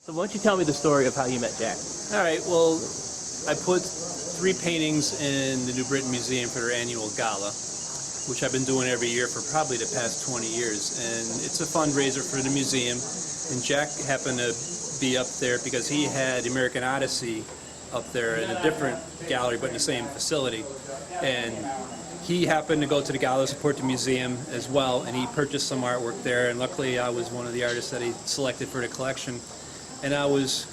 So why don't you tell me the story of how you met Jack? All right, well, I put 3 paintings in the New Britain Museum for their annual gala, which I've been doing every year for probably the past 20 years. And it's a fundraiser for the museum. And Jack happened to be up there because he had American Odyssey up there in a different gallery, but in the same facility. And he happened to go to the gala to support the museum as well, and he purchased some artwork there. And luckily, I was one of the artists that he selected for the collection. And I was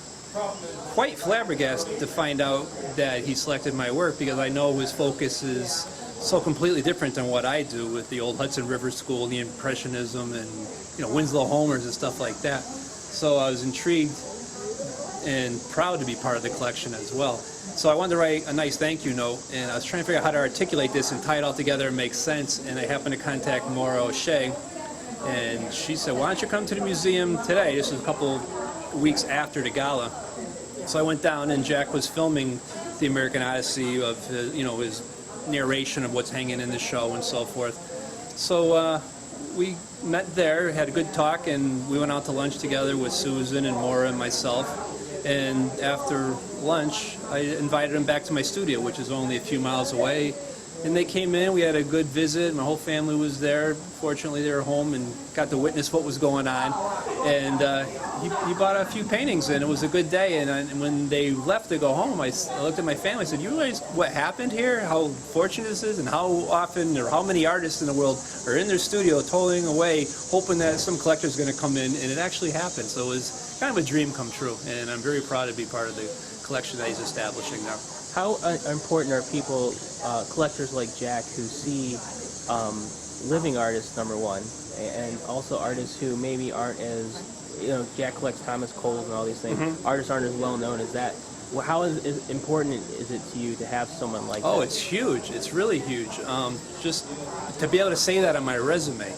quite flabbergasted to find out that he selected my work, because I know his focus is so completely different than what I do with the old Hudson River School, the Impressionism, and Winslow Homers and stuff like that. So I was intrigued and proud to be part of the collection as well. So I wanted to write a nice thank you note, and I was trying to figure out how to articulate this and tie it all together and make sense. And I happened to contact Maura O'Shea, and she said, "Why don't you come to the museum today?" This was a couple weeks after the gala. So I went down, and Jack was filming the American Odyssey of his narration of what's hanging in the show and so forth. So we met there, had a good talk, and we went out to lunch together with Susan and Maura and myself. And after lunch, I invited them back to my studio, which is only a few miles away. And they came in, we had a good visit, my whole family was there. Fortunately, they were home and got to witness what was going on. And he bought a few paintings, and it was a good day. And when they left to go home, I looked at my family and said, "You realize what happened here? How fortunate this is, and how often or how many artists in the world are in their studio toiling away, hoping that some collector is going to come in," and it actually happened. So it was kind of a dream come true, and I'm very proud to be part of the collection that he's establishing now. How important are people, collectors like Jack, who see living artists, number one, and also artists who maybe aren't as, Jack collects Thomas Coles and all these things. Mm-hmm. Artists aren't as well known as that. Well, how important is it to you to have someone like that? Oh, it's huge. It's really huge. Just to be able to say that on my resume.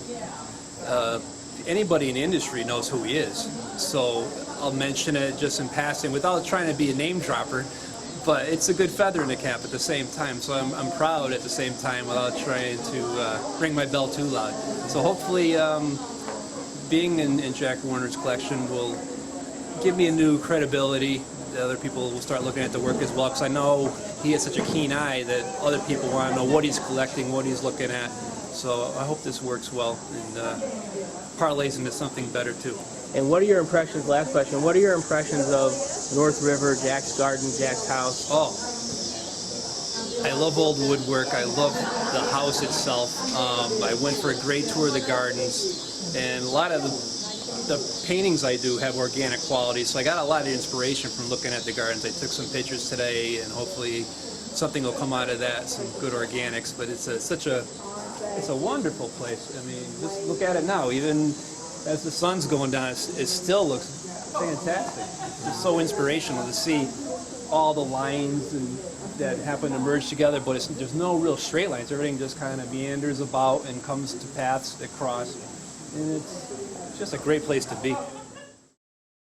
Anybody in the industry knows who he is. So I'll mention it just in passing without trying to be a name dropper. But it's a good feather in the cap at the same time, so I'm proud at the same time without trying to ring my bell too loud. So hopefully being in Jack Warner's collection will give me a new credibility. The other people will start looking at the work as well, because I know he has such a keen eye that other people want to know what he's collecting, what he's looking at. So I hope this works well and parlays into something better too. And what are your impressions, last question, what are your impressions of North River, Jack's garden, Jack's house? Oh, I love old woodwork. I love the house itself. I went for a great tour of the gardens, and a lot of the paintings I do have organic quality, so I got a lot of inspiration from looking at the gardens. I took some pictures today, and hopefully something will come out of that, some good organics. But it's a wonderful place. I mean, just look at it now. Even as the sun's going down, it still looks fantastic. It's just so inspirational to see all the lines that happen to merge together, but there's no real straight lines. Everything just kind of meanders about and comes to paths that cross. And it's just a great place to be.